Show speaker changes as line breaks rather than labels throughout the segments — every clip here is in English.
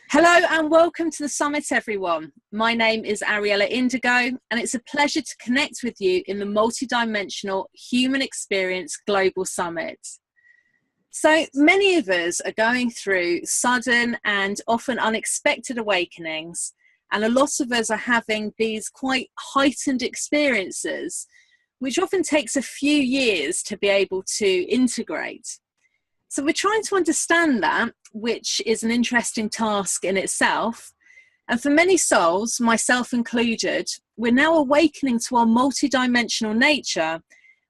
Hello and welcome to the summit, everyone. My name is Ariella Indigo, and it's a pleasure to connect with you in the multidimensional human experience global summit. So many of us are going through sudden and often unexpected awakenings, and a lot of us are having these quite heightened experiences, which often takes a few years to be able to integrate. So we're trying to understand that, which is an interesting task in itself. And for many souls, myself included, we're now awakening to our multidimensional nature,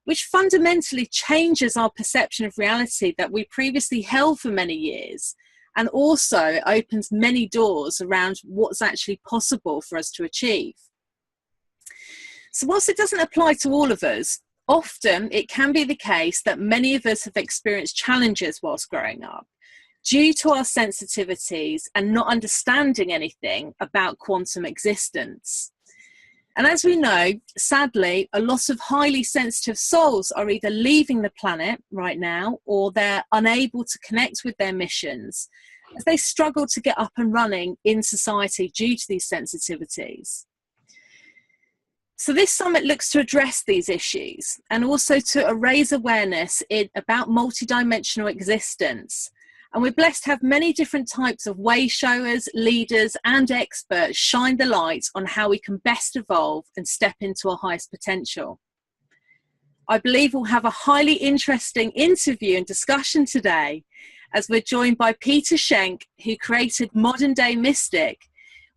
which fundamentally changes our perception of reality that we previously held for many years, and also opens many doors around what's actually possible for us to achieve. So whilst it doesn't apply to all of us, often it can be the case that many of us have experienced challenges whilst growing up due to our sensitivities and not understanding anything about quantum existence. And as we know, sadly, a lot of highly sensitive souls are either leaving the planet right now, or they're unable to connect with their missions as they struggle to get up and running in society due to these sensitivities. So this summit looks to address these issues and also to raise awareness about multidimensional existence. And we're blessed to have many different types of way showers, leaders, and experts shine the light on how we can best evolve and step into our highest potential. I believe we'll have a highly interesting interview and discussion today, as we're joined by Peter Schenk, who created Modern Day Mystic,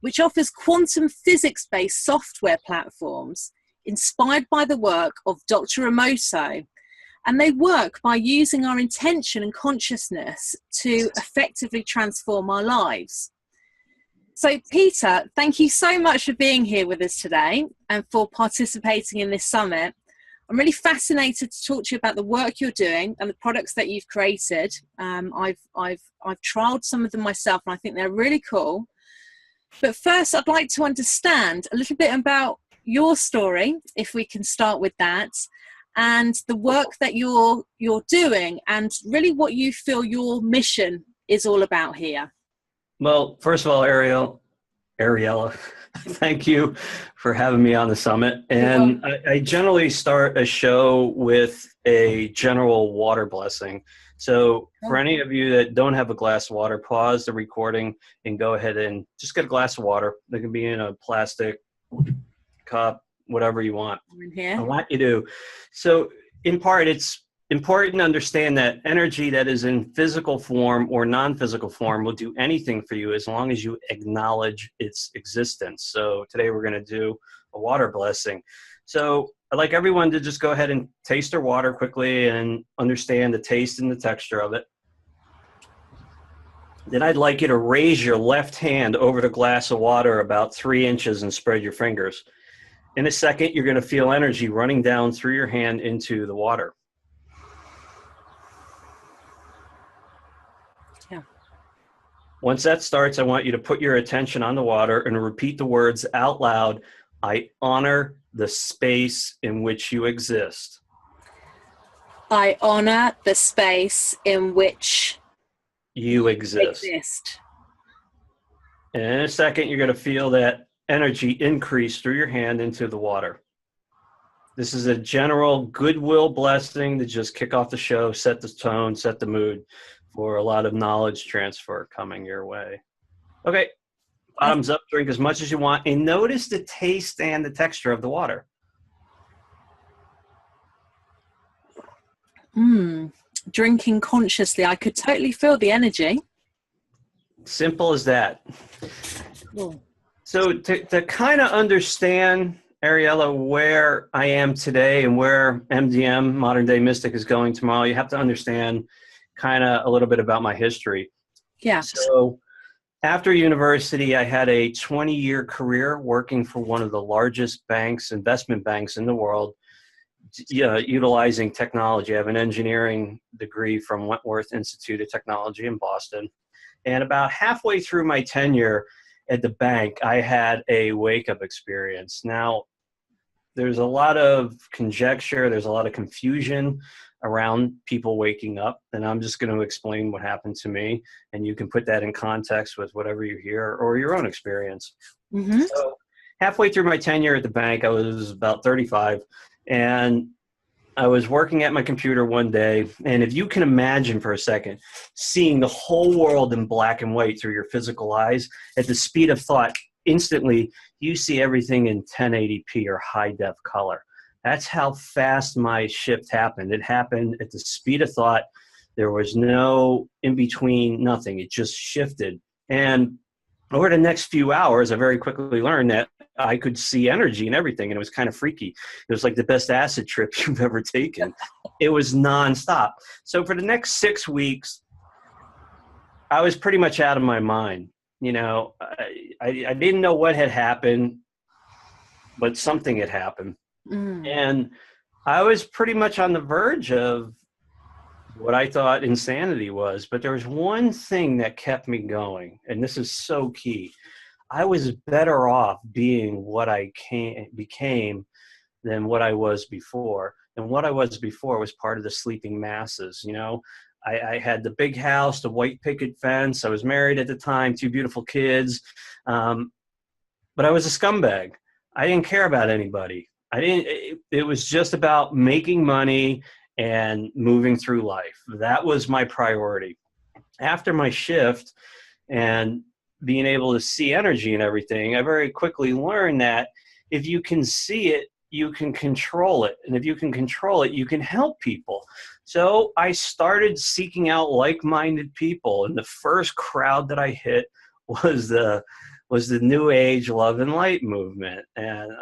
which offers quantum physics-based software platforms inspired by the work of Dr. Emoto. And they work by using our intention and consciousness to effectively transform our lives. So Peter, thank you so much for being here with us today and for participating in this summit. I'm really fascinated to talk to you about the work you're doing and the products that you've created. I've trialed some of them myself, and I think they're really cool. But first, I'd like to understand a little bit about your story, if we can start with that, and the work that you're doing, and really what you feel your mission is all about here.
Well, first of all, Ariella, thank you for having me on the summit. And I generally start a show with a general water blessing. So for any of you that don't have a glass of water, pause the recording and go ahead and just get a glass of water. They can be in a plastic cup, whatever you want. I want you to. So in part, it's important to understand that energy that is in physical form or non-physical form will do anything for you as long as you acknowledge its existence. So today we're going to do a water blessing. So I'd like everyone to just go ahead and taste their water quickly and understand the taste and the texture of it. Then I'd like you to raise your left hand over the glass of water about 3 inches and spread your fingers. In a second, you're going to feel energy running down through your hand into the water.
Yeah.
Once that starts, I want you to put your attention on the water and repeat the words out loud. I honor the space in which you exist.
I honor the space in which
you exist. And in a second, you're going to feel that energy increase through your hand into the water. This is a general goodwill blessing to just kick off the show, set the tone, set the mood for a lot of knowledge transfer coming your way. Okay, bottoms up, drink as much as you want, and notice the taste and the texture of the water.
Drinking consciously, I could totally feel the energy.
Simple as that.
Cool.
So to kind of understand, Ariella, where I am today and where MDM, Modern Day Mystic, is going tomorrow, you have to understand kind of a little bit about my history.
Yeah.
So after university, I had a 20-year career working for one of the largest banks, investment banks in the world, utilizing technology. I have an engineering degree from Wentworth Institute of Technology in Boston. And about halfway through my tenure at the bank, I had a wake-up experience. Now, there's a lot of conjecture, there's a lot of confusion around people waking up, and I'm just going to explain what happened to me, and you can put that in context with whatever you hear or your own experience.
Mm-hmm.
So halfway through my tenure at the bank, I was about 35, and I was working at my computer one day, and if you can imagine for a second seeing the whole world in black and white through your physical eyes at the speed of thought, instantly you see everything in 1080p or high def color. That's how fast my shift happened. It happened at the speed of thought. There was no in between, nothing. It just shifted. And over the next few hours, I very quickly learned that I could see energy and everything, and it was kind of freaky. It was like the best acid trip you've ever taken. It was nonstop. So for the next 6 weeks, I was pretty much out of my mind. You know, I didn't know what had happened, but something had happened. And I was pretty much on the verge of what I thought insanity was, but there was one thing that kept me going, and this is so key. I was better off being what I became than what I was before. And what I was before was part of the sleeping masses. You know, I had the big house, the white picket fence. I was married at the time, 2 beautiful kids. But I was a scumbag. I didn't care about anybody. It was just about making money and moving through life. That was my priority. After my shift and being able to see energy and everything, I very quickly learned that if you can see it, you can control it. And if you can control it, you can help people. So I started seeking out like-minded people. And the first crowd that I hit was the New Age Love and Light movement. And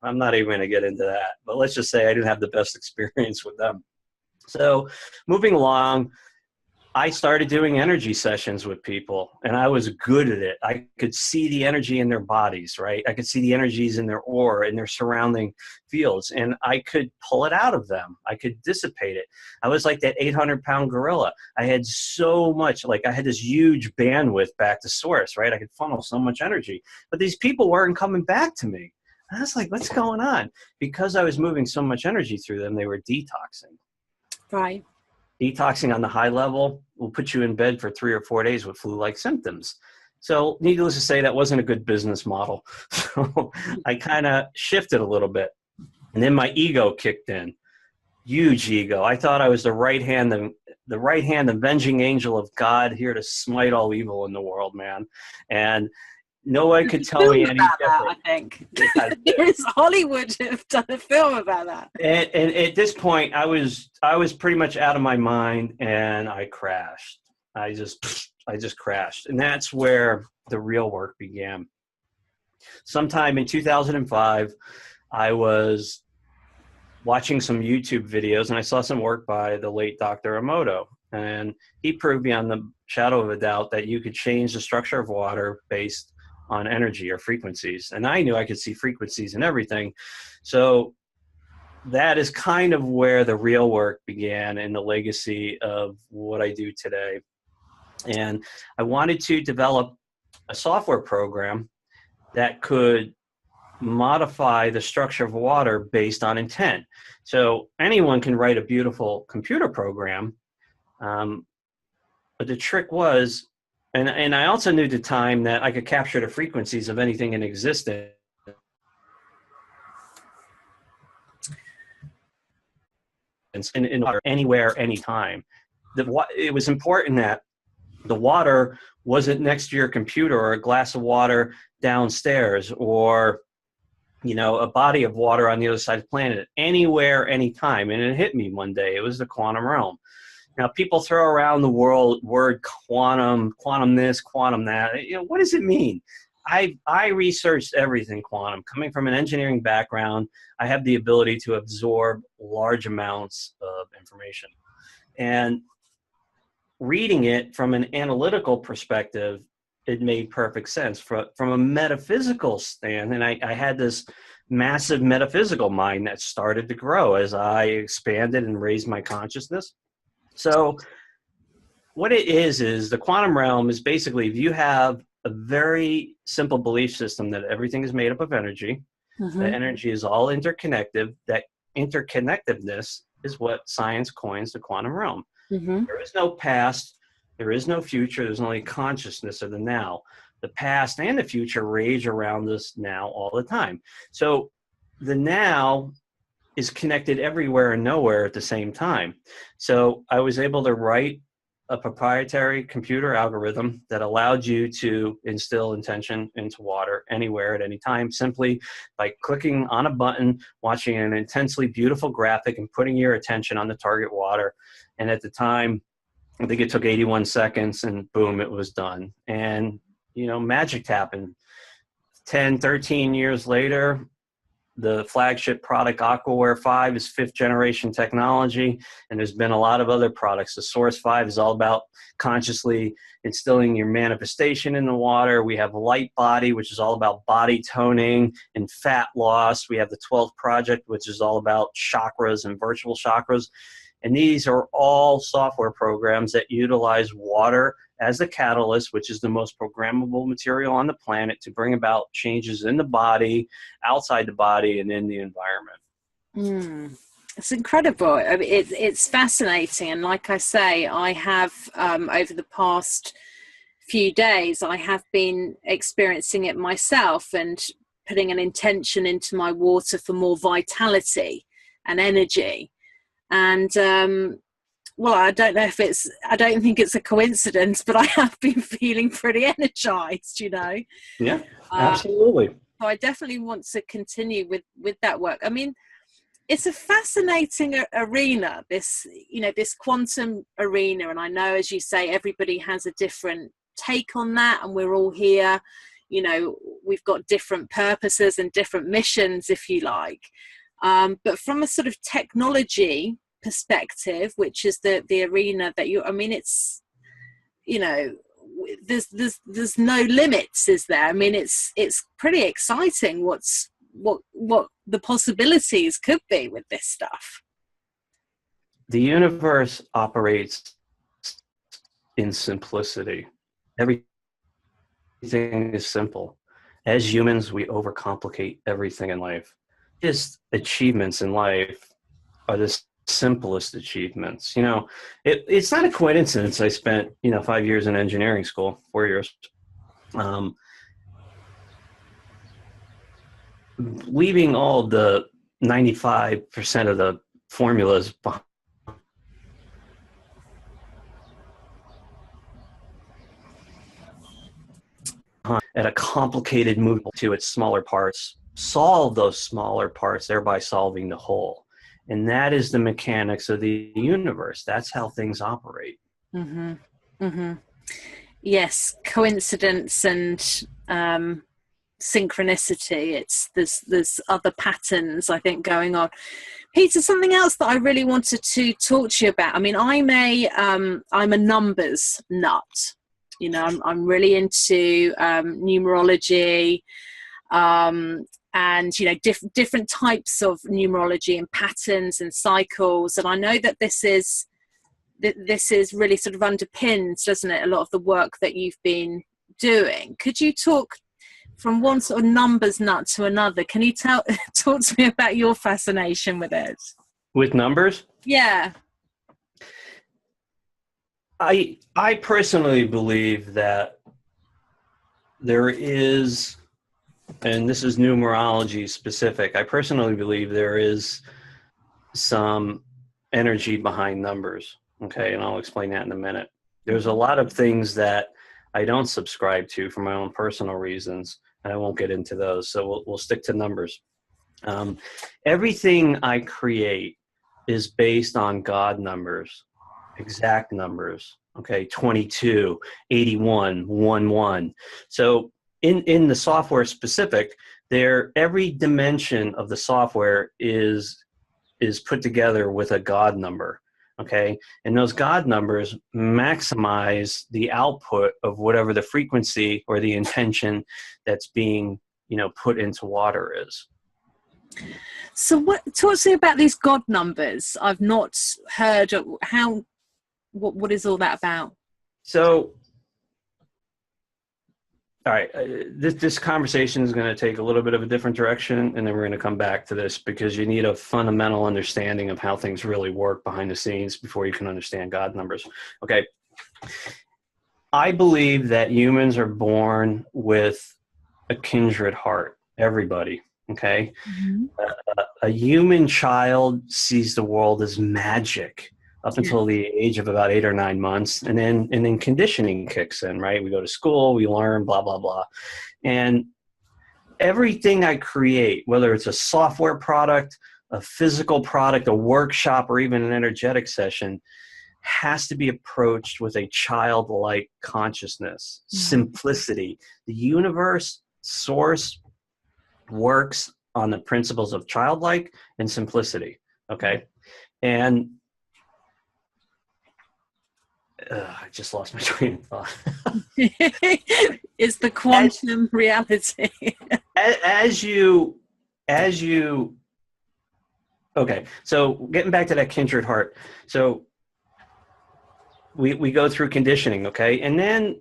I'm not even going to get into that. But let's just say I didn't have the best experience with them. So moving along, I started doing energy sessions with people, and I was good at it. I could see the energy in their bodies, right? I could see the energies in their aura, in their surrounding fields, and I could pull it out of them. I could dissipate it. I was like that 800-pound gorilla. I had so much, like I had this huge bandwidth back to source, right? I could funnel so much energy, but these people weren't coming back to me. And I was like, what's going on? Because I was moving so much energy through them, they were detoxing.
Right.
Detoxing on the high level will put you in bed for 3 or 4 days with flu-like symptoms. So needless to say, that wasn't a good business model. So I kind of shifted a little bit. And then my ego kicked in. Huge ego. I thought I was the right hand avenging angel of God, here to smite all evil in the world, man. And no one could tell me any different.
I think Hollywood have done a film about that.
And at this point, I was pretty much out of my mind, and I crashed. I just crashed, and that's where the real work began. Sometime in 2005, I was watching some YouTube videos, and I saw some work by the late Dr. Emoto, and he proved beyond the shadow of a doubt that you could change the structure of water based on energy or frequencies. And I knew I could see frequencies and everything. So that is kind of where the real work began and the legacy of what I do today. And I wanted to develop a software program that could modify the structure of water based on intent. So anyone can write a beautiful computer program, but the trick was, and I also knew at the time that I could capture the frequencies of anything in existence. In water, anywhere, anytime. It was important that the water wasn't next to your computer or a glass of water downstairs or, you know, a body of water on the other side of the planet. Anywhere, anytime. And it hit me one day. It was the quantum realm. Now, people throw around the word quantum this, quantum that. You know, what does it mean? I researched everything quantum. Coming from an engineering background, I have the ability to absorb large amounts of information. And reading it from an analytical perspective, it made perfect sense. From a metaphysical stand, and I had this massive metaphysical mind that started to grow as I expanded and raised my consciousness. So what it is the quantum realm is basically, if you have a very simple belief system that everything is made up of energy, The energy is all interconnected. That interconnectedness is what science coins the quantum realm. There is no past, there is no future, there's only consciousness of the now. The past and the future rage around us now all the time. So the now is connected everywhere and nowhere at the same time. So I was able to write a proprietary computer algorithm that allowed you to instill intention into water anywhere at any time, simply by clicking on a button, watching an intensely beautiful graphic, and putting your attention on the target water. And at the time, I think it took 81 seconds, and boom, it was done. And, you know, magic happened. 10, 13 years later, the flagship product Aquaware 5 is 5th generation technology, and there's been a lot of other products. The Source 5 is all about consciously instilling your manifestation in the water. We have Light Body, which is all about body toning and fat loss. We have the 12th Project, which is all about chakras and virtual chakras. And these are all software programs that utilize water as a catalyst, which is the most programmable material on the planet, to bring about changes in the body, outside the body, and in the environment.
It's incredible. I mean, it's fascinating. And like I say, I have, over the past few days, I have been experiencing it myself and putting an intention into my water for more vitality and energy. And well, I don't think it's a coincidence, but I have been feeling pretty energized, you know.
Yeah, absolutely.
So I definitely want to continue with that work. I mean, it's a fascinating arena, this quantum arena. And I know, as you say, everybody has a different take on that, and we're all here, you know, we've got different purposes and different missions, if you like. But from a sort of technology perspective, which is the arena that it's, you know, there's no limits, is there? I mean, it's pretty exciting what the possibilities could be with this stuff.
The universe operates in simplicity. Everything is simple. As humans, we overcomplicate everything in life. Just achievements in life are the simplest achievements. You know, it's not a coincidence I spent, 5 years in engineering school, 4 years. Leaving all the 95% of the formulas behind at a complicated move to its smaller parts, solve those smaller parts, thereby solving the whole. And that is the mechanics of the universe. That's how things operate.
Yes, coincidence and synchronicity. There's other patterns, I think, going on. Peter, something else that I really wanted to talk to you about. I mean, I'm a numbers nut. You know, I'm really into numerology, and different types of numerology and patterns and cycles. And I know that this is really sort of underpins, doesn't it, a lot of the work that you've been doing. Could you talk from one sort of numbers nut to another? Can you talk to me about your fascination with it?
With numbers?
Yeah.
I personally believe that there is, and this is numerology specific, I personally believe there is some energy behind numbers. Okay, and I'll explain that in a minute. There's a lot of things that I don't subscribe to for my own personal reasons, and I won't get into those. So we'll stick to numbers. Everything I create is based on God numbers, exact numbers. Okay, 22, 81, 11. So in the software specific, every dimension of the software is put together with a God number. Okay, and those God numbers maximize the output of whatever the frequency or the intention that's being, put into water is.
So talk to me about these God numbers. I've not heard of what is all that about?
So All right, this conversation is going to take a little bit of a different direction, and then we're going to come back to this because you need a fundamental understanding of how things really work behind the scenes before you can understand God numbers. Okay. I believe that humans are born with a kindred heart, everybody. Okay.
Mm-hmm.
A human child sees the world as magic up until the age of about 8 or 9 months. And then conditioning kicks in, right? We go to school, we learn, blah, blah, blah. And everything I create, whether it's a software product, a physical product, a workshop, or even an energetic session, has to be approached with a childlike consciousness, simplicity. The universe, source, works on the principles of childlike and simplicity. Okay. And I just lost my train of thought.
It's the quantum reality.
as you, okay. So getting back to that kindred heart. So we go through conditioning. Okay. And then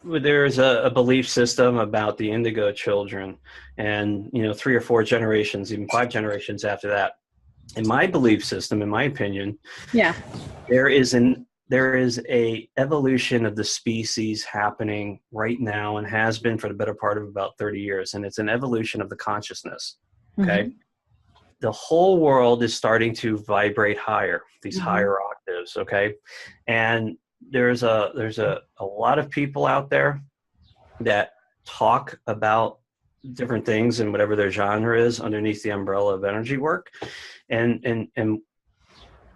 there's a belief system about the indigo children and, 3 or 4 generations, even 5 generations after that. In my belief system, in my opinion, there is a evolution of the species happening right now and has been for the better part of about 30 years. And it's an evolution of the consciousness. Okay. Mm-hmm. The whole world is starting to vibrate higher, these higher octaves. Okay. And there's a lot of people out there that talk about different things and whatever their genre is underneath the umbrella of energy work. And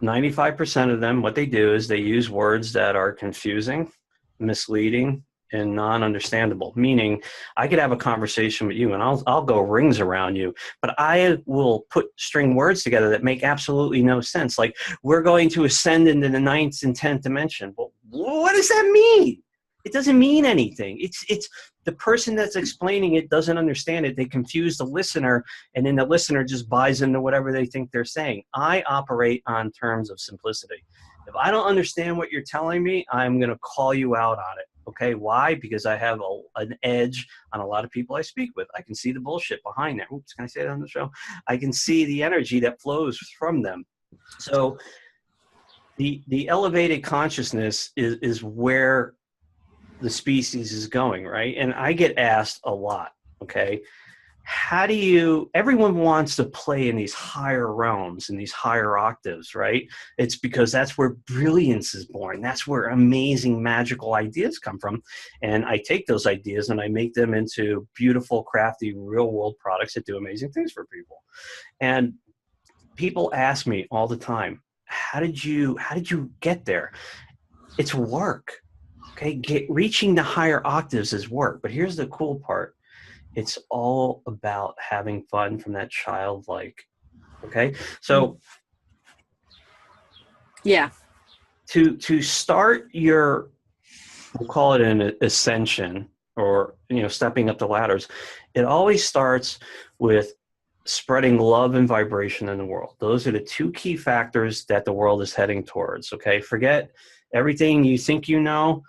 95% of them, what they do is they use words that are confusing, misleading, and non-understandable. Meaning, I could have a conversation with you, and I'll go rings around you, but I will string words together that make absolutely no sense. Like, we're going to ascend into the 9th and 10th dimension. Well, what does that mean? It doesn't mean anything. It's the person that's explaining it doesn't understand it. They confuse the listener, and then the listener just buys into whatever they think they're saying. I operate on terms of simplicity. If I don't understand what you're telling me, I'm going to call you out on it. Okay, why? Because I have an edge on a lot of people I speak with. I can see the bullshit behind that. Oops, can I say that on the show? I can see the energy that flows from them. So the elevated consciousness is where the species is going, right? And I get asked a lot, okay, everyone wants to play in these higher realms and these higher octaves, right? It's because that's where brilliance is born. That's where amazing magical ideas come from. And I take those ideas and I make them into beautiful, crafty, real world products that do amazing things for people. And people ask me all the time, how did you get there? It's work. Okay, reaching the higher octaves is work. But here's the cool part. It's all about having fun from that childlike. Okay, so to start your, we'll call it an ascension, or stepping up the ladders, it always starts with spreading love and vibration in the world. Those are the 2 key factors that the world is heading towards. Okay, forget everything you think you know.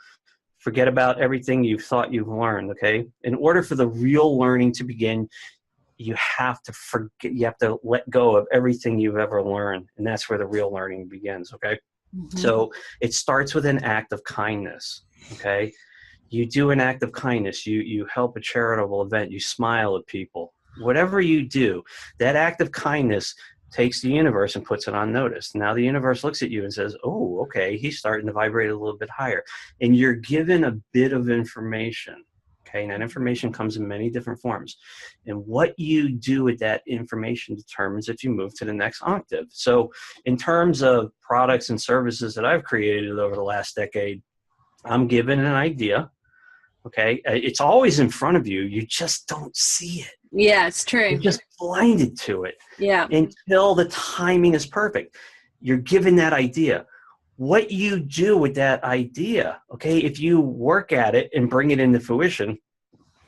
Forget about everything you've thought you've learned, okay? In order for the real learning to begin, you have to let go of everything you've ever learned, and that's where the real learning begins, okay? Mm-hmm. So it starts with an act of kindness, okay? You do an act of kindness. You help a charitable event. You smile at people. Whatever you do, that act of kindness takes the universe and puts it on notice. Now the universe looks at you and says, oh, okay, he's starting to vibrate a little bit higher. And you're given a bit of information. Okay, and that information comes in many different forms. And what you do with that information determines if you move to the next octave. So in terms of products and services that I've created over the last decade, I'm given an idea. Okay, it's always in front of you. You just don't see it.
Yeah, it's true.
You're just blinded to it.
Yeah.
Until the timing is perfect. You're given that idea. What you do with that idea, okay, if you work at it and bring it into fruition,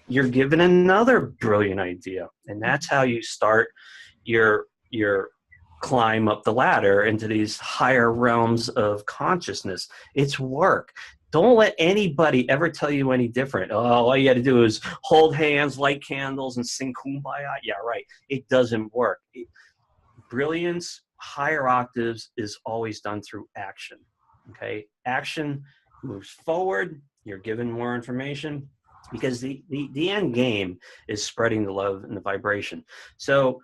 you're given another brilliant idea. And that's how you start your climb up the ladder into these higher realms of consciousness. It's work. Don't let anybody ever tell you any different. Oh, all you got to do is hold hands, light candles, and sing Kumbaya. Yeah, right. It doesn't work. Brilliance, higher octaves, is always done through action. Okay? Action moves forward. You're given more information because the end game is spreading the love and the vibration. So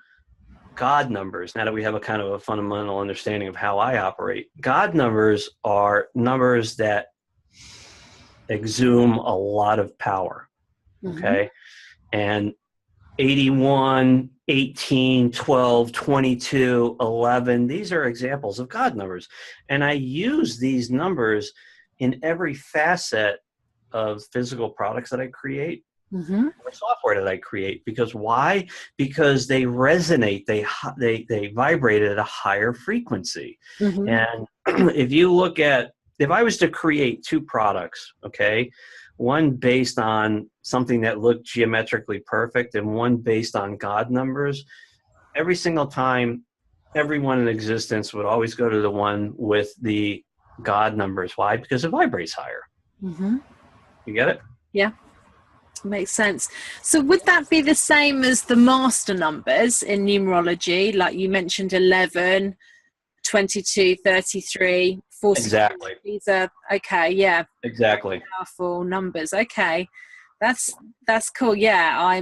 God numbers, now that we have a kind of a fundamental understanding of how I operate, God numbers are numbers that exhume a lot of power, okay? And 81, 18, 12, 22, 11, these are examples of God numbers. And I use these numbers in every facet of physical products that I create, or software that I create. Because why? Because they resonate, they vibrate at a higher frequency. And if I was to create two products, okay, one based on something that looked geometrically perfect and one based on God numbers, every single time, everyone in existence would always go to the one with the God numbers. Why? Because it vibrates higher. You get it?
Yeah, makes sense. So would that be the same as the master numbers in numerology? Like you mentioned 11, 22, 33, 40.
Exactly.
These are, okay, yeah.
Exactly.
Powerful numbers. Okay. That's cool. Yeah,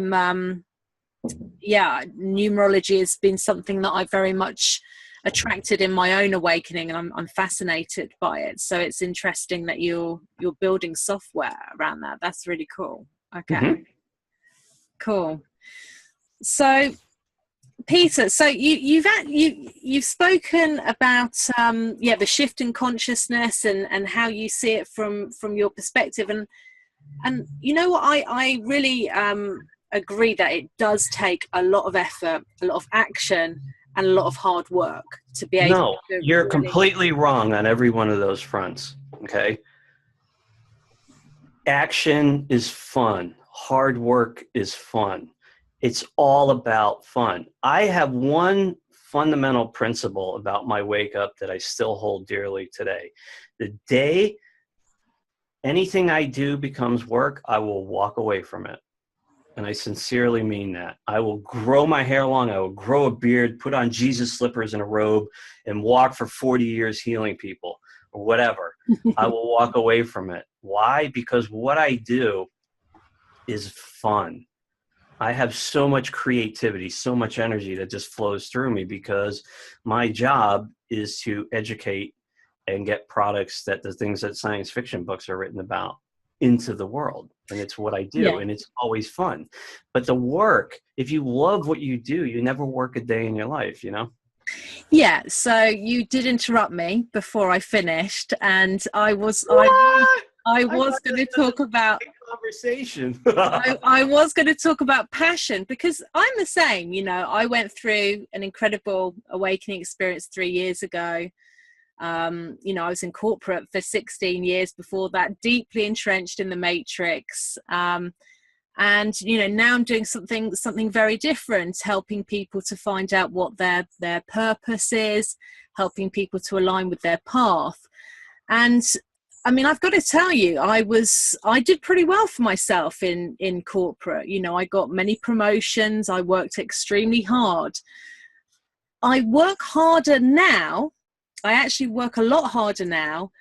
numerology has been something that I've very much attracted in my own awakening, and I'm fascinated by it. So it's interesting that you're building software around that. That's really cool. Okay. Cool. So Peter, so you've spoken about the shift in consciousness and how you see it from your perspective, and you know what, I really agree that it does take a lot of effort, a lot of action, and a lot of hard work to be able.
No, you're completely wrong on every one of those fronts. Okay, action is fun. Hard work is fun. It's all about fun. I have one fundamental principle about my wake up that I still hold dearly today. The day anything I do becomes work, I will walk away from it. And I sincerely mean that. I will grow my hair long. I will grow a beard, put on Jesus slippers and a robe, and walk for 40 years healing people or whatever. I will walk away from it. Why? Because what I do is fun. I have so much creativity, so much energy that just flows through me because my job is to educate and get products that the things that science fiction books are written about into the world. And it's what I do. And it's always fun. But the work, if you love what you do, you never work a day in your life, you know?
Yeah. So you did interrupt me before I finished, and I was going to talk about
conversation.
I was going to talk about passion, because I'm the same. You know, I went through an incredible awakening experience 3 years ago. You know, I was in corporate for 16 years before that, deeply entrenched in the matrix. And, you know, now I'm doing something very different, helping people to find out what their purpose is, helping people to align with their path. And I mean, I've got to tell you, I did pretty well for myself in corporate. You know, I got many promotions. I worked extremely hard. I work harder now. I actually work a lot harder now,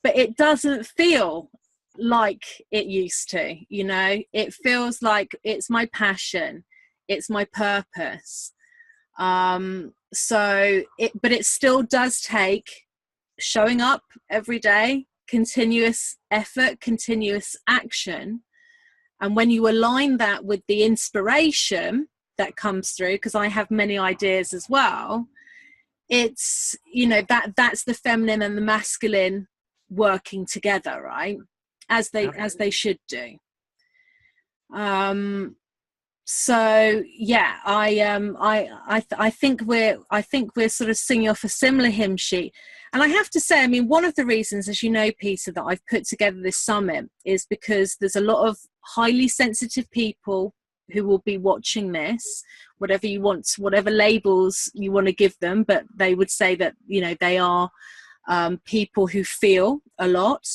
but it doesn't feel like it used to. You know, it feels like it's my passion. It's my purpose. But it still does take showing up every day, continuous effort, continuous action. And when you align that with the inspiration that comes through, because I have many ideas as well, it's, you know, that's the feminine and the masculine working together, right? As they should do. So yeah, I think we're sort of singing off a similar hymn sheet. And I have to say, I mean, one of the reasons, as you know, Peter, that I've put together this summit is because there's a lot of highly sensitive people who will be watching this, whatever you want, whatever labels you want to give them, but they would say that, you know, they are people who feel a lot.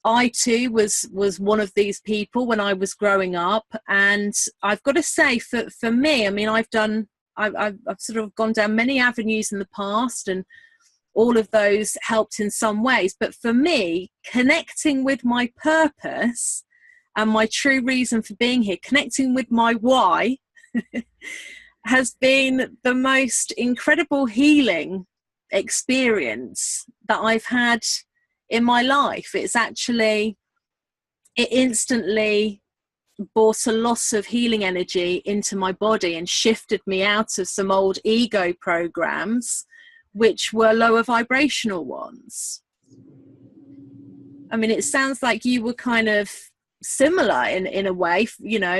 I too was one of these people when I was growing up, and I've got to say, for me, I mean, I've sort of gone down many avenues in the past, and all of those helped in some ways. But for me, connecting with my purpose and my true reason for being here, connecting with my why, has been the most incredible healing experience that I've had in my life. It instantly brought a loss of healing energy into my body and shifted me out of some old ego programs, which were lower vibrational ones. I mean, it sounds like you were kind of similar in a way, you know.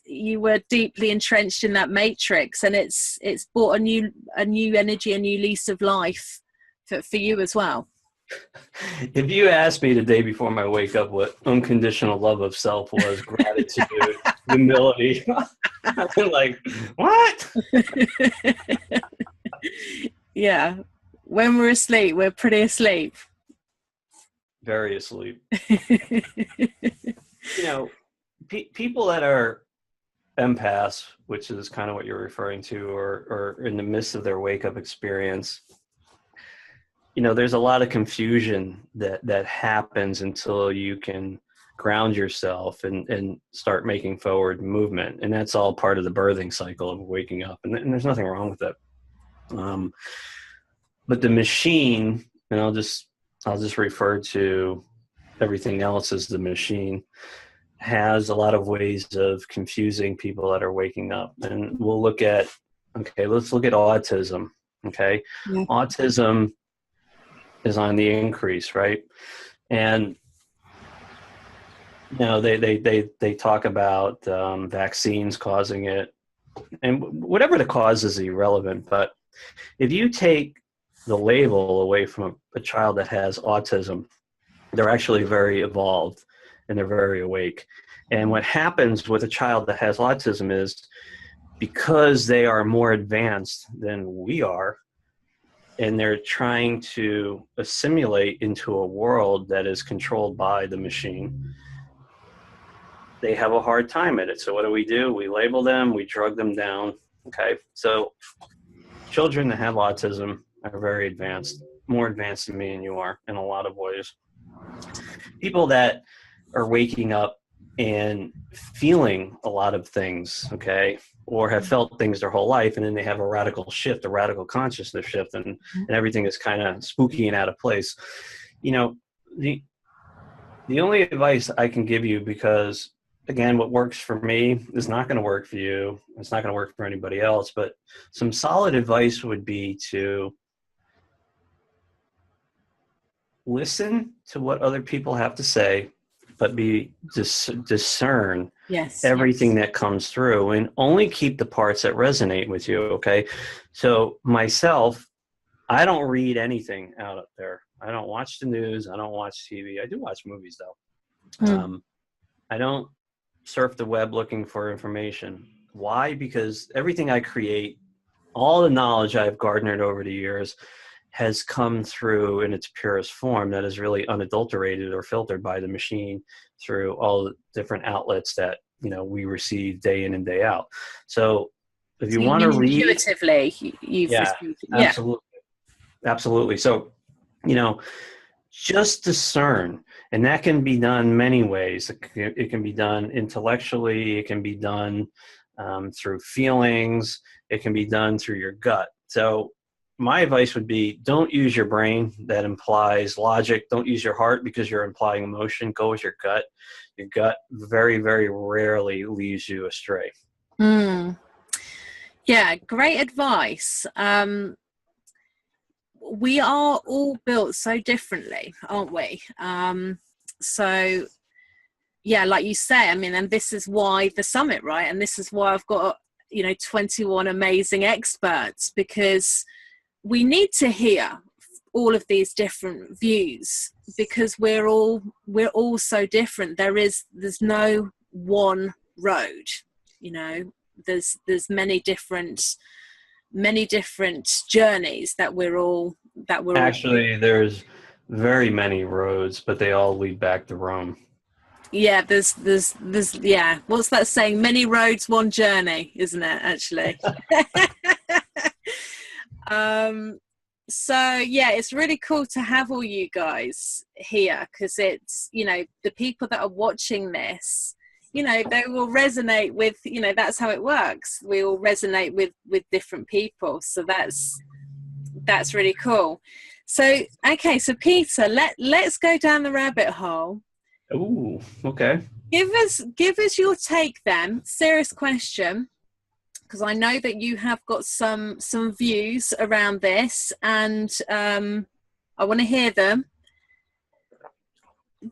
You were deeply entrenched in that matrix, and it's brought a new energy, a new lease of life for you as well.
If you asked me the day before my wake up what unconditional love of self was, gratitude, humility, I'd be like, what?
Yeah. When we're asleep, we're pretty asleep.
Very asleep. You know, people that are empaths, which is kind of what you're referring to, or in the midst of their wake up experience, you know, there's a lot of confusion that happens until you can ground yourself and start making forward movement. And that's all part of the birthing cycle of waking up. And there's nothing wrong with it. But the machine, and I'll just refer to everything else as the machine, has a lot of ways of confusing people that are waking up. And we'll look at, let's look at autism. Okay. Yeah. Autism is on the increase, right? And you know, they talk about vaccines causing it, and whatever the cause is irrelevant. But if you take the label away from a child that has autism, they're actually very evolved and they're very awake. And what happens with a child that has autism is, because they are more advanced than we are, and they're trying to assimilate into a world that is controlled by the machine, they have a hard time at it. So what do? We label them, we drug them down. Okay. So children that have autism are very advanced, more advanced than me and you are in a lot of ways. People that are waking up and feeling a lot of things, okay, or have felt things their whole life, and then they have a radical shift, a radical consciousness shift, and everything is kind of spooky and out of place. You know, the only advice I can give you, because again, what works for me is not going to work for you. It's not going to work for anybody else, but some solid advice would be to listen to what other people have to say, but discern everything that comes through, and only keep the parts that resonate with you. Okay. So myself, I don't read anything out up there. I don't watch the news. I don't watch TV. I do watch movies though. I don't surf the web looking for information. Why? Because everything I create, all the knowledge I've garnered over the years, has come through in its purest form, that is really unadulterated or filtered by the machine through all the different outlets that, you know, we receive day in and day out. So if you want to read
intuitively,
absolutely. So, you know, just discern, and that can be done many ways. It can be done intellectually. It can be done through feelings. It can be done through your gut. So my advice would be, don't use your brain. That implies logic. Don't use your heart, because you're implying emotion. Go with your gut. Your gut very, very rarely leads you astray.
Yeah, great advice. We are all built so differently, aren't we? So yeah, like you say, I mean, and this is why the summit, right? And this is why I've got, 21 amazing experts, because we need to hear all of these different views, because we're all so different. There's no one road, there's many different journeys that we're all
actually, there's very many roads, but they all lead back to Rome.
Yeah, there's yeah, what's that saying? Many roads, one journey, isn't it, actually? So yeah, it's really cool to have all you guys here, because it's, you know, the people that are watching this, you know, they will resonate with, you know, that's how it works. We all resonate with different people. So that's really cool. So, okay, so Peter, let's go down the rabbit hole.
Ooh, okay.
Give us your take then. Serious question, because I know that you have got some views around this, and I want to hear them.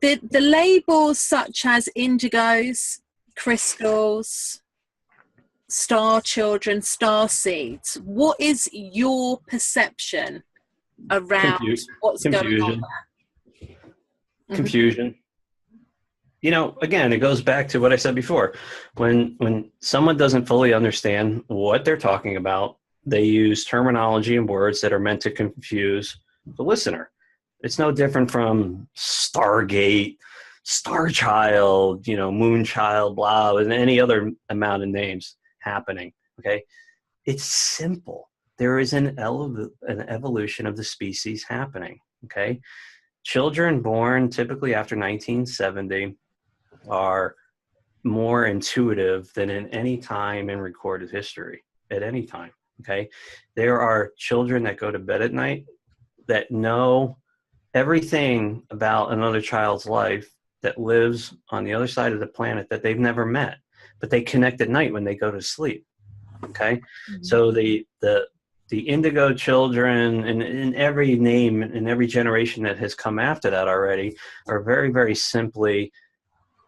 The labels such as indigos, crystals, star children, star seeds, what is your perception around what's going on there?
Confusion. You know, again, it goes back to what I said before. When someone doesn't fully understand what they're talking about, they use terminology and words that are meant to confuse the listener. It's no different from Stargate, Star Child, you know, Moon Child, blah, and any other amount of names happening. Okay, it's simple. There is an evolution of the species happening. Okay, children born typically after 1970 are more intuitive than in any time in recorded history, at any time. Okay, there are children that go to bed at night that know everything about another child's life that lives on the other side of the planet that they've never met, but they connect at night when they go to sleep. Okay, so the indigo children and every name and every generation that has come after that already are very, very simply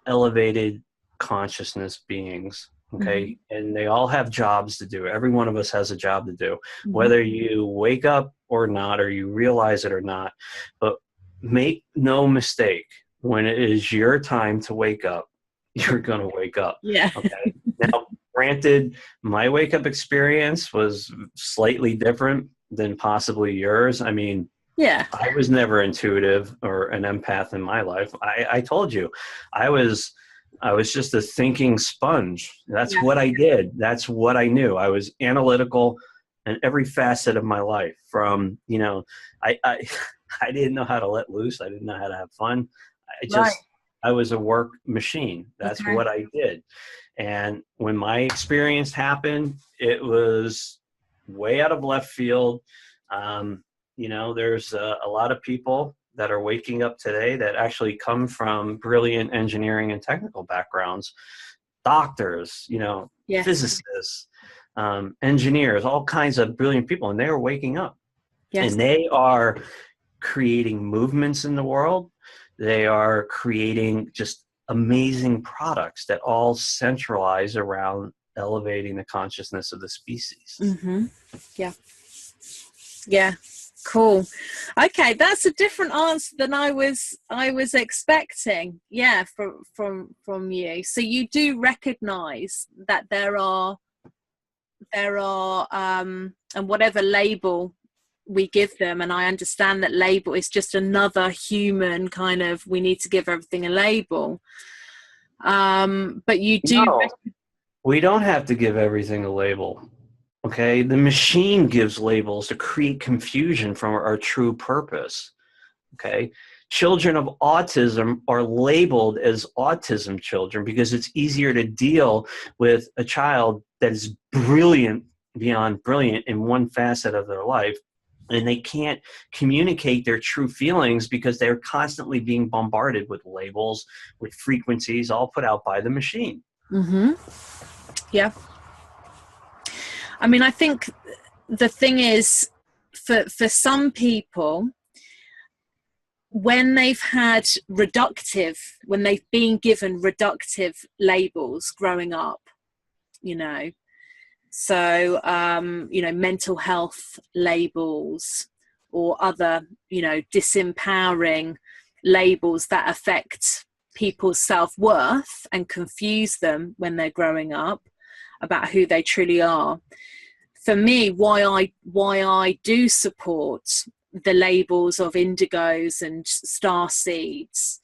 elevated consciousness beings. Okay, and they all have jobs to do. Every one of us has a job to do, whether you wake up or not, or you realize it or not. But make no mistake, when it is your time to wake up, you're going to wake up.
Yeah.
Okay. Now, granted, my wake up experience was slightly different than possibly yours. I mean,
yeah,
I was never intuitive or an empath in my life. I told you, I was just a thinking sponge. That's what I did. That's what I knew. I was analytical in every facet of my life. From, you know, I didn't know how to let loose. I didn't know how to have fun. I was a work machine. That's what I did. And when my experience happened, it was way out of left field. You know, there's a lot of people that are waking up today that actually come from brilliant engineering and technical backgrounds, doctors, you know, physicists, engineers, all kinds of brilliant people, and they are waking up. And they are creating movements in the world. They are creating just amazing products that all centralize around elevating the consciousness of the species.
Yeah. Cool. Okay, that's a different answer than I was expecting. Yeah, from you. So you do recognize that there are and whatever label we give them, and I understand that label is just another human kind of, we need to give everything a label. But you do.
No, we don't have to give everything a label. Okay, the machine gives labels to create confusion from our true purpose. Okay, children of autism are labeled as autism children because it's easier to deal with a child that is brilliant, beyond brilliant in one facet of their life, and they can't communicate their true feelings because they're constantly being bombarded with labels, with frequencies, all put out by the machine.
Yeah. I mean, I think the thing is, for some people, when they've been given reductive labels growing up, you know, so, you know, mental health labels or other, you know, disempowering labels that affect people's self-worth and confuse them when they're growing up about who they truly are. For me, why I do support the labels of indigos and star seeds,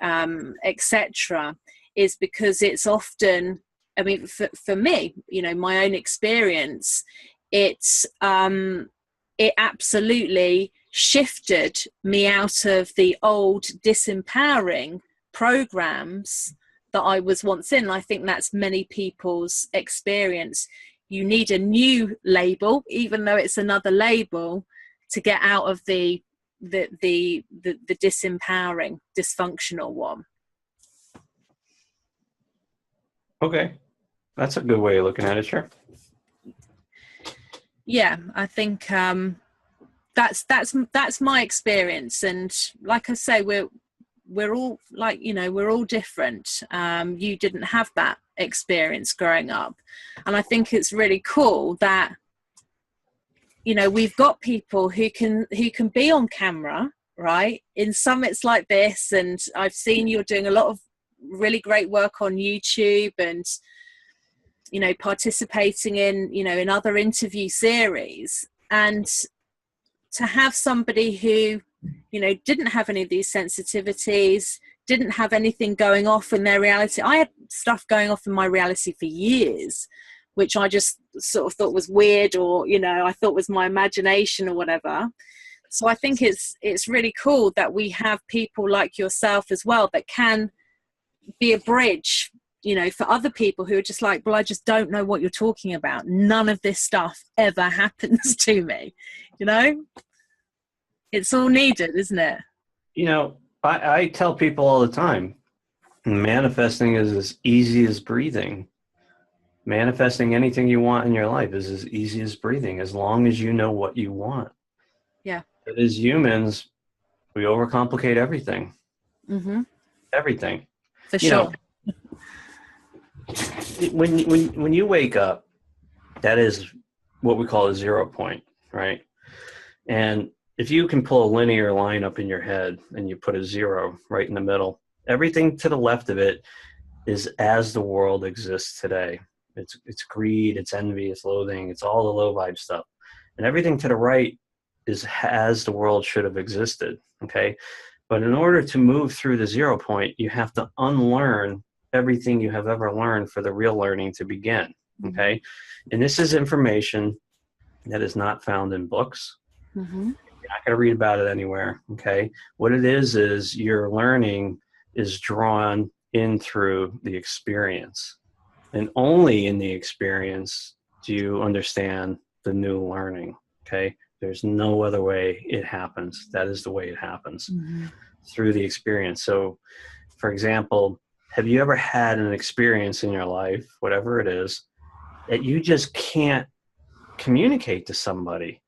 etc., is because it's often, I mean, for me, you know, my own experience, it absolutely shifted me out of the old disempowering programs that I was once in. I think that's many people's experience. You need a new label, even though it's another label, to get out of the disempowering, dysfunctional one.
Okay, that's a good way of looking at it. Sure.
Yeah, I think that's my experience, and like I say, we're all, like, you know, we're all different. You didn't have that experience growing up, and I think it's really cool that, you know, we've got people who can be on camera, right, in summits like this. And I've seen you're doing a lot of really great work on YouTube, and, you know, participating in, you know, in other interview series. And to have somebody who, you know, didn't have any of these sensitivities, didn't have anything going off in their reality. I had stuff going off in my reality for years, which I just sort of thought was weird, or, you know, I thought was my imagination or whatever. So I think it's really cool that we have people like yourself as well that can be a bridge, you know, for other people who are just like, well, I just don't know what you're talking about. None of this stuff ever happens to me, you know? It's all needed, isn't it?
You know, I tell people all the time, manifesting is as easy as breathing. Manifesting anything you want in your life is as easy as breathing, as long as you know what you want.
Yeah.
But as humans, we overcomplicate everything.
Mm-hmm.
Everything.
For sure.
You know, when you wake up, that is what we call a 0 point, right? And if you can pull a linear line up in your head and you put a 0 right in the middle, everything to the left of it is as the world exists today. It's greed, it's envy, it's loathing, it's all the low vibe stuff. And everything to the right is as the world should have existed, okay? But in order to move through the 0 point, you have to unlearn everything you have ever learned for the real learning to begin, okay? And this is information that is not found in books. Mm-hmm. You're not going to read about it anywhere, okay? What it is your learning is drawn in through the experience. And only in the experience do you understand the new learning, okay? There's no other way it happens. That is the way it happens, through the experience. So, for example, have you ever had an experience in your life, whatever it is, that you just can't communicate to somebody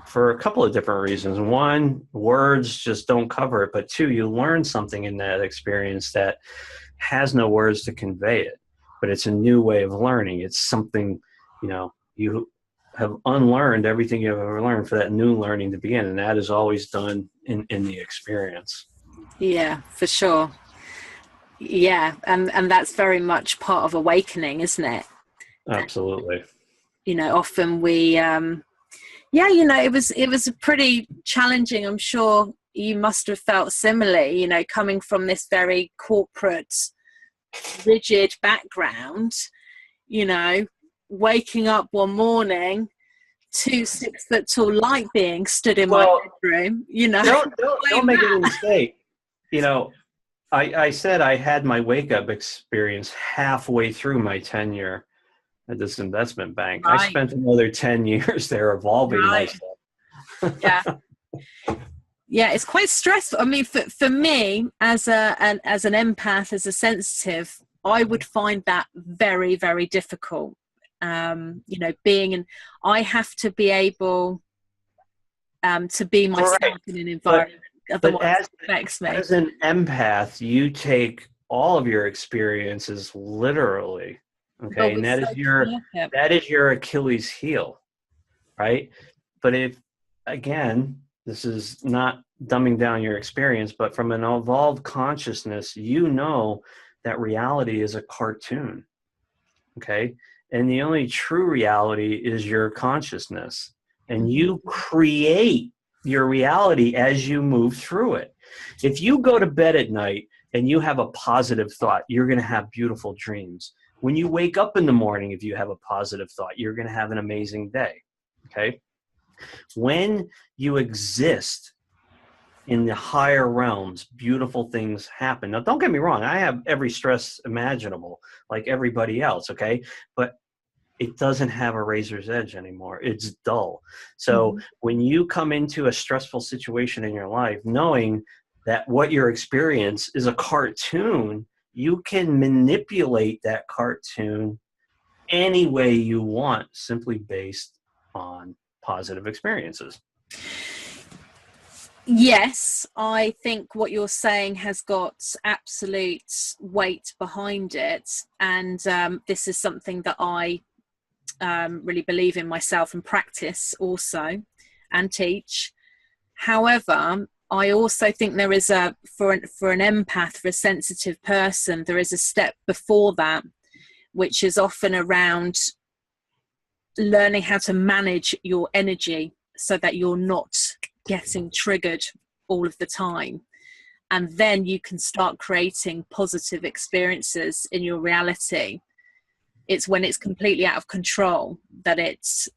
for a couple of different reasons? One, words just don't cover it. But two, you learn something in that experience that has no words to convey it. But it's a new way of learning. It's something, you know, you have unlearned everything you've ever learned for that new learning to begin. And that is always done in the experience.
Yeah, for sure. Yeah. And that's very much part of awakening, isn't it?
Absolutely.
You know, often we, yeah, you know, it was pretty challenging. I'm sure you must have felt similarly, you know, coming from this very corporate, rigid background, you know, waking up one morning, 2 6-foot tall light beings stood in my bedroom, you know.
Don't make a mistake. You know, I said I had my wake up experience halfway through my tenure at this investment bank. Right. I spent another 10 years there evolving myself.
Yeah. Yeah, it's quite stressful. I mean, for me, as an empath, as a sensitive, I would find that very, very difficult. You know, I have to be able to be myself in an environment. Otherwise, it affects me.
As an empath, you take all of your experiences literally. Okay, and that is your Achilles heel, right? But if, again, this is not dumbing down your experience, but from an evolved consciousness, you know that reality is a cartoon, okay? And the only true reality is your consciousness. And you create your reality as you move through it. If you go to bed at night and you have a positive thought, you're going to have beautiful dreams. When you wake up in the morning, if you have a positive thought, you're going to have an amazing day. Okay? When you exist in the higher realms, beautiful things happen. Now, don't get me wrong. I have every stress imaginable, like everybody else, okay? But it doesn't have a razor's edge anymore. It's dull. So when you come into a stressful situation in your life, knowing that what you're experiencing is a cartoon, you can manipulate that cartoon any way you want, simply based on positive experiences.
Yes, I think what you're saying has got absolute weight behind it. And this is something that I really believe in myself and practice also and teach. However, I also think there is for an empath, for a sensitive person, there is a step before that, which is often around learning how to manage your energy so that you're not getting triggered all of the time. And then you can start creating positive experiences in your reality. It's when it's completely out of control that it's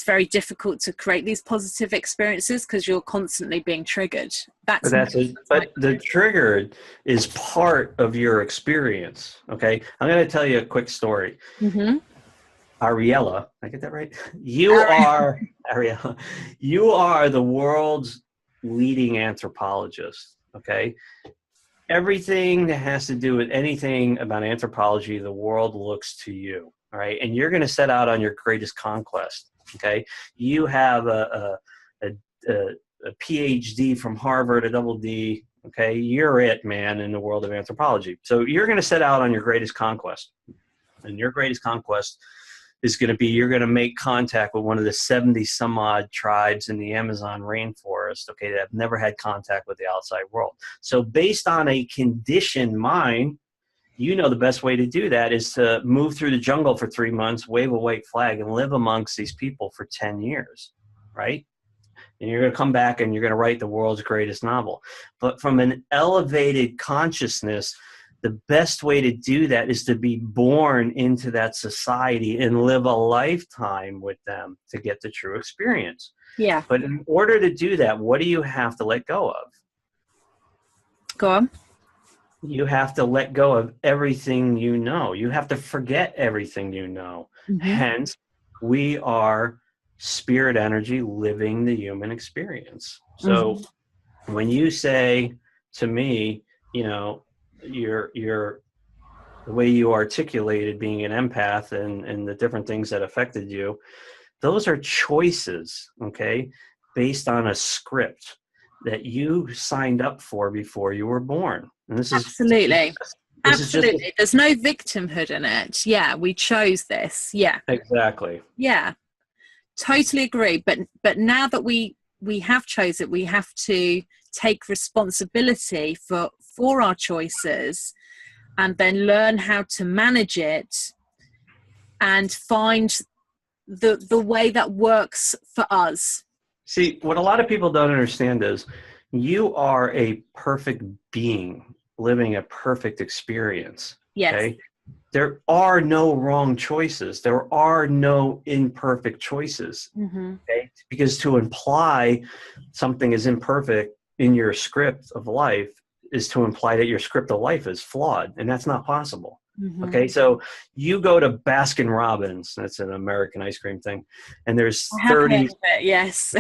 very difficult to create these positive experiences, because you're constantly being triggered. But
the trigger is part of your experience. Okay, I'm going to tell you a quick story. Ariella, I get that right? Ariella, you are the world's leading anthropologist. Okay, everything that has to do with anything about anthropology, the world looks to you. All right, and you're going to set out on your greatest conquest. Okay, you have a PhD from Harvard, a double D. Okay, you're it, man, in the world of anthropology. So you're going to set out on your greatest conquest, and your greatest conquest is going to be, you're going to make contact with one of the 70 some odd tribes in the Amazon rainforest, okay, that have never had contact with the outside world. So based on a conditioned mind, you know the best way to do that is to move through the jungle for 3 months, wave a white flag, and live amongst these people for 10 years, right? And you're going to come back and you're going to write the world's greatest novel. But from an elevated consciousness, the best way to do that is to be born into that society and live a lifetime with them to get the true experience.
Yeah.
But in order to do that, what do you have to let go of?
Go on.
You have to let go of everything you know. You have to forget everything you know. Hence, we are spirit energy living the human experience. So when you say to me, you know, you're the way you articulated being an empath and the different things that affected you, those are choices, okay, based on a script that you signed up for before you were born. And this
absolutely.
Is
There's no victimhood in it. Yeah, we chose this. Yeah,
exactly.
Yeah, totally agree. But now that we have chosen it, we have to take responsibility for our choices, and then learn how to manage it and find the way that works for us.
See, what a lot of people don't understand is you are a perfect being living a perfect experience.
Yes.
Okay? There are no wrong choices. There are no imperfect choices. Okay? Because to imply something is imperfect in your script of life is to imply that your script of life is flawed, and that's not possible. Okay, so you go to Baskin Robbins, that's an American ice cream thing, and there's 30
yes.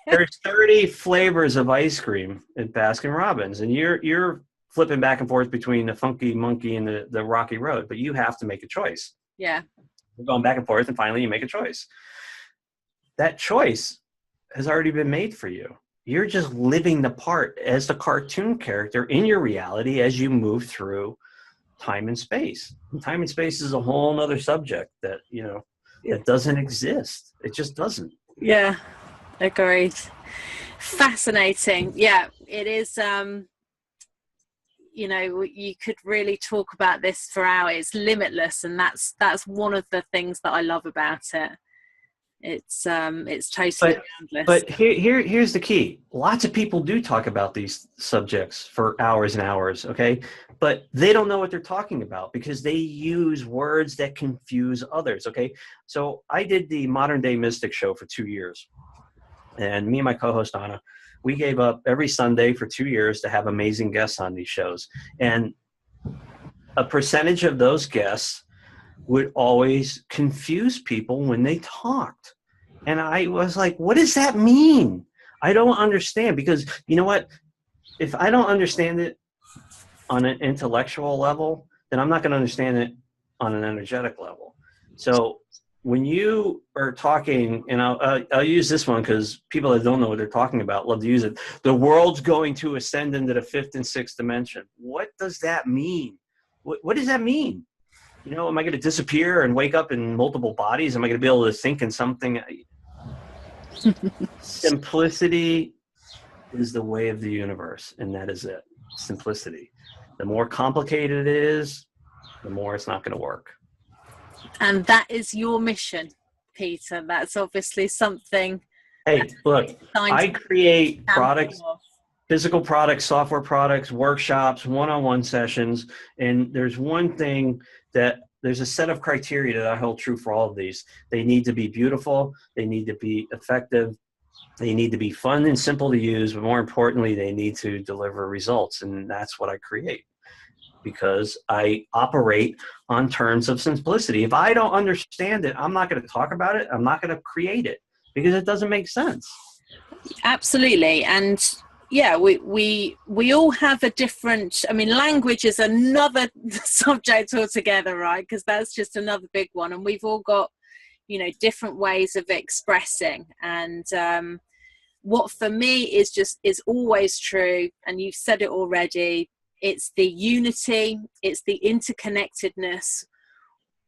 there's 30 flavors of ice cream at Baskin Robbins, and you're flipping back and forth between the funky monkey and the rocky road, but you have to make a choice.
Yeah.
You're going back and forth, and finally you make a choice. That choice has already been made for you. You're just living the part as the cartoon character in your reality as you move through time and space. And time and space is a whole nother subject that, you know, that doesn't exist. It just doesn't.
Yeah, agreed. Fascinating. Yeah, it is. You know, you could really talk about this for hours, limitless, and that's one of the things that I love about it. It's totally
But
boundless.
here's the key. Lots of people do talk about these subjects for hours and hours, okay? But they don't know what they're talking about because they use words that confuse others, okay? So I did the Modern Day Mystic show for 2 years. And me and my co-host Anna, we gave up every Sunday for 2 years to have amazing guests on these shows. And a percentage of those guests would always confuse people when they talked. And I was like, what does that mean? I don't understand, because you know what? If I don't understand it on an intellectual level, then I'm not going to understand it on an energetic level. So when you are talking, and I'll use this one because people that don't know what they're talking about love to use it. The world's going to ascend into the 5th and 6th dimension. What does that mean? What does that mean? You know, am I going to disappear and wake up in multiple bodies? Am I going to be able to think in something? Simplicity is the way of the universe, and that is it. Simplicity. The more complicated it is, the more it's not going to work.
And that is your mission, Peter. That's obviously something.
Hey, look, I create products, physical products, software products, workshops, one-on-one sessions, and there's one thing that there's a set of criteria that I hold true for all of these. They need to be beautiful. They need to be effective. They need to be fun and simple to use, but more importantly, they need to deliver results. And that's what I create, because I operate on terms of simplicity. If I don't understand it, I'm not going to talk about it. I'm not going to create it because it doesn't make sense.
Absolutely. And yeah, we all have a different, I mean, language is another subject altogether, right? Because that's just another big one. And we've all got, you know, different ways of expressing. And what for me is always true, and you've said it already, it's the unity, it's the interconnectedness,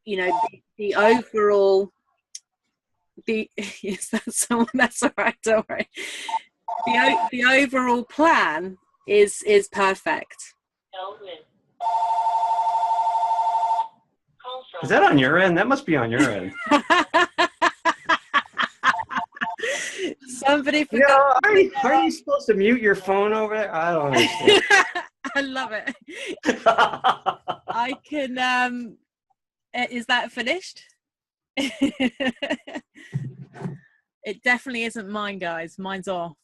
you know, the overall, yes, that's all right, don't worry. The overall plan is perfect.
Is that on your end? That must be on your end.
Somebody forgot.
Are you supposed to mute your phone over there? I don't understand.
I love it. I can. Is that finished? It definitely isn't mine, guys. Mine's off.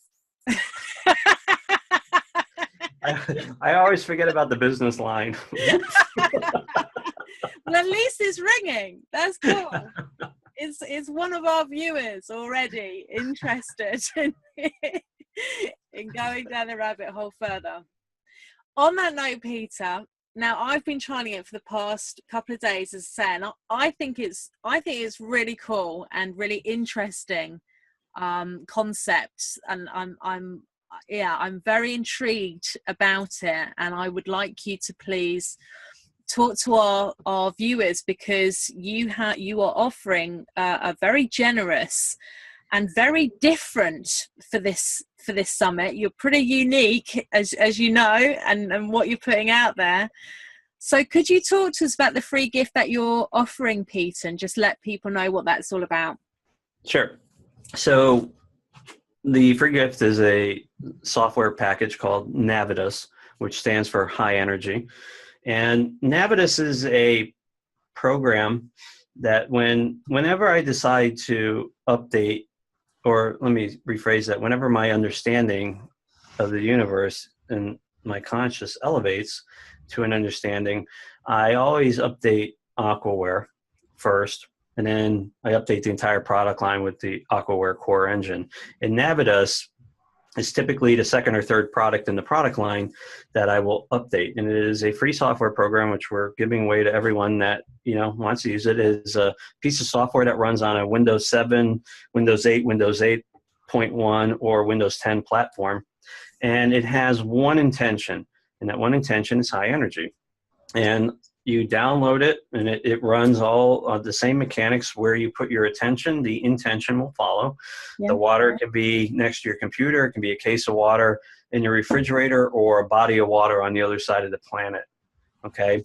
I always forget about the business line.
Well, at least it's ringing. That's cool. It's one of our viewers already interested in going down the rabbit hole further. On that note, Peter, now I've been trying it for the past couple of days, as I say, and I think it's really cool and really interesting concepts, and I'm very intrigued about it, and I would like you to please talk to our viewers, because you are offering a very generous and very different for this summit. You're pretty unique, as you know, and what you're putting out there. So could you talk to us about the free gift that you're offering, Pete, and just let people know what that's all about?
Sure. So the free gift is a software package called Navitus, which stands for high energy. And Navitus is a program that whenever I decide to update, or let me rephrase that, whenever my understanding of the universe and my conscious elevates to an understanding, I always update Aquaware first, and then I update the entire product line with the Aquaware core engine. And Navitus is typically the second or third product in the product line that I will update. And it is a free software program, which we're giving away to everyone that, you know, wants to use it. It is a piece of software that runs on a Windows 7, Windows 8, Windows 8.1, or Windows 10 platform. And it has one intention, and that one intention is high energy. And you download it, and it runs all the same mechanics. Where you put your attention, the intention will follow. Yeah. The water can be next to your computer. It can be a case of water in your refrigerator, or a body of water on the other side of the planet. Okay.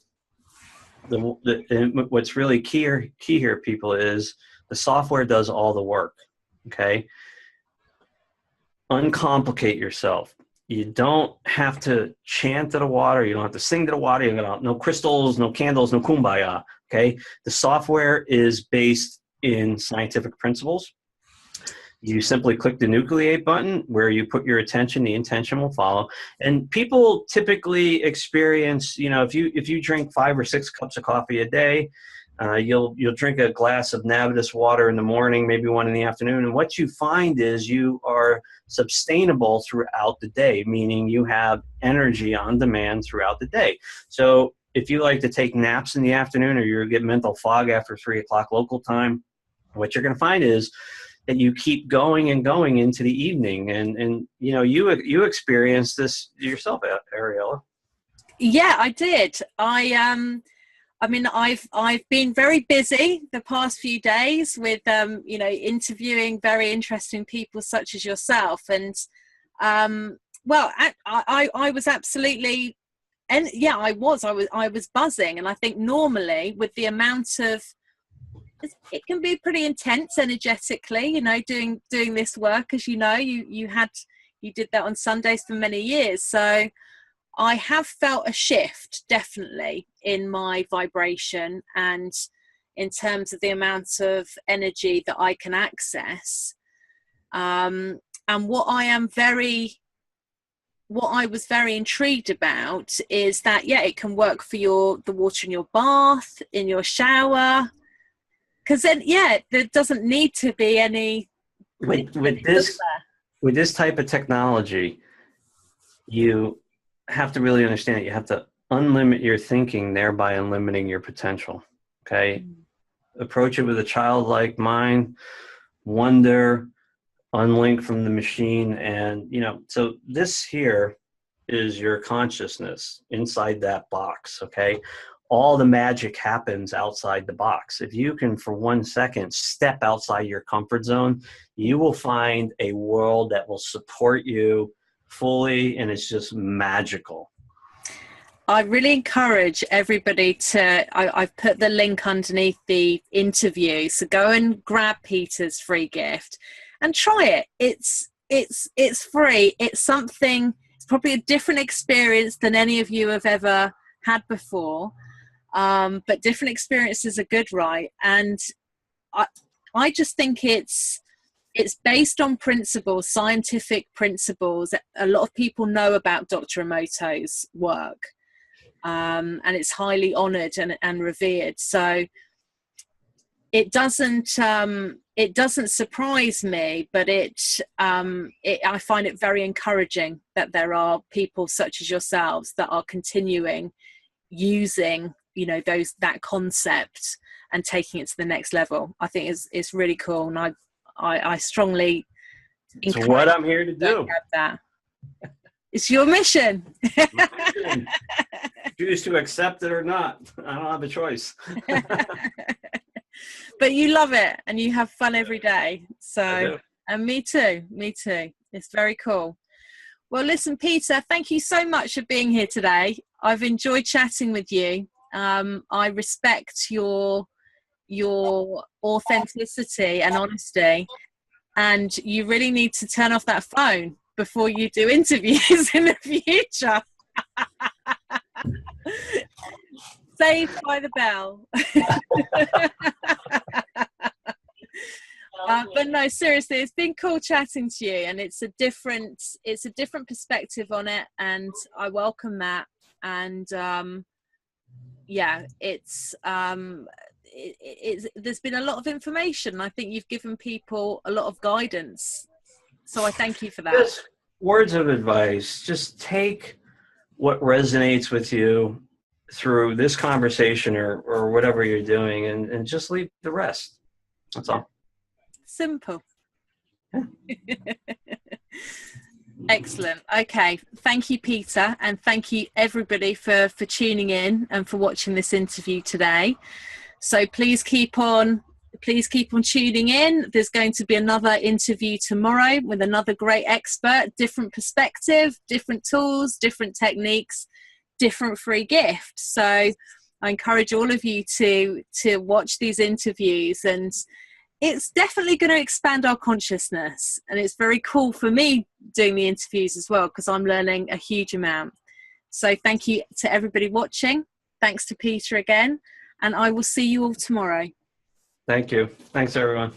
What's really key here, people, is The software does all the work, okay? Uncomplicate yourself. You don't have to chant to the water. You don't have to sing to the water. No crystals, no candles, no kumbaya, okay? The software is based in scientific principles. You simply click the nucleate button where you put your attention, the intention will follow. And people typically experience, if you drink 5 or 6 cups of coffee a day, you'll drink a glass of Navitus water in the morning, maybe one in the afternoon. And what you find is you are sustainable throughout the day, meaning you have energy on demand throughout the day. So if you like to take naps in the afternoon or you get mental fog after 3 o'clock local time, what you're going to find is that you keep going and going into the evening. And you experienced this yourself, Ariella.
Yeah, I did. I've been very busy the past few days with interviewing very interesting people such as yourself, and I was absolutely, and yeah, I was buzzing. And I think normally with the amount of, it can be pretty intense energetically, doing this work, as you did that on Sundays for many years. So I have felt a shift definitely in my vibration and in terms of the amount of energy that I can access. And what I was very intrigued about is that, yeah, it can work for the water in your bath, in your shower. Because then, yeah, there doesn't need to be any.
With this type of technology, you have to really understand it. You have to unlimit your thinking, thereby unlimiting your potential. Okay, approach it with a childlike mind, wonder, unlink from the machine, and So this here is your consciousness inside that box. Okay. All the magic happens outside the box. If you can, for 1 second, step outside your comfort zone, you will find a world that will support you fully, and it's just magical.
I really encourage everybody I've put the link underneath the interview, so go and grab Peter's free gift and try it. It's free. It's something, it's probably a different experience than any of you have ever had before. But different experiences are good, right? And I just think it's based on principles, scientific principles. A lot of people know about Dr. Emoto's work, and it's highly honored and revered. So it doesn't surprise me, but I find it very encouraging that there are people such as yourselves that are continuing using that concept and taking it to the next level. I think it's really cool, and I strongly
encourage. It's what I'm here to do.
That. It's your mission.
Choose to accept it or not. I don't have a choice.
But you love it and you have fun every day. So, and me too. It's very cool. Well, listen, Peter, thank you so much for being here today. I've enjoyed chatting with you. I respect your authenticity and honesty, and you really need to turn off that phone before you do interviews in the future. Saved by the bell. But no, seriously, it's been cool chatting to you, and it's a different perspective on it, and I welcome that. And there's been a lot of information. I think you've given people a lot of guidance, so I thank you for that.
Just words of advice. Just take what resonates with you through this conversation or whatever you're doing, and just leave the rest. That's all.
Simple. Excellent. Okay. Thank you, Peter. And thank you everybody for tuning in and for watching this interview today. So please keep on tuning in. There's going to be another interview tomorrow with another great expert, different perspective, different tools, different techniques, different free gifts. So I encourage all of you to watch these interviews and it's definitely going to expand our consciousness, and it's very cool for me doing the interviews as well, because I'm learning a huge amount. So thank you to everybody watching. Thanks to Peter again, and I will see you all tomorrow.
Thank you. Thanks, everyone.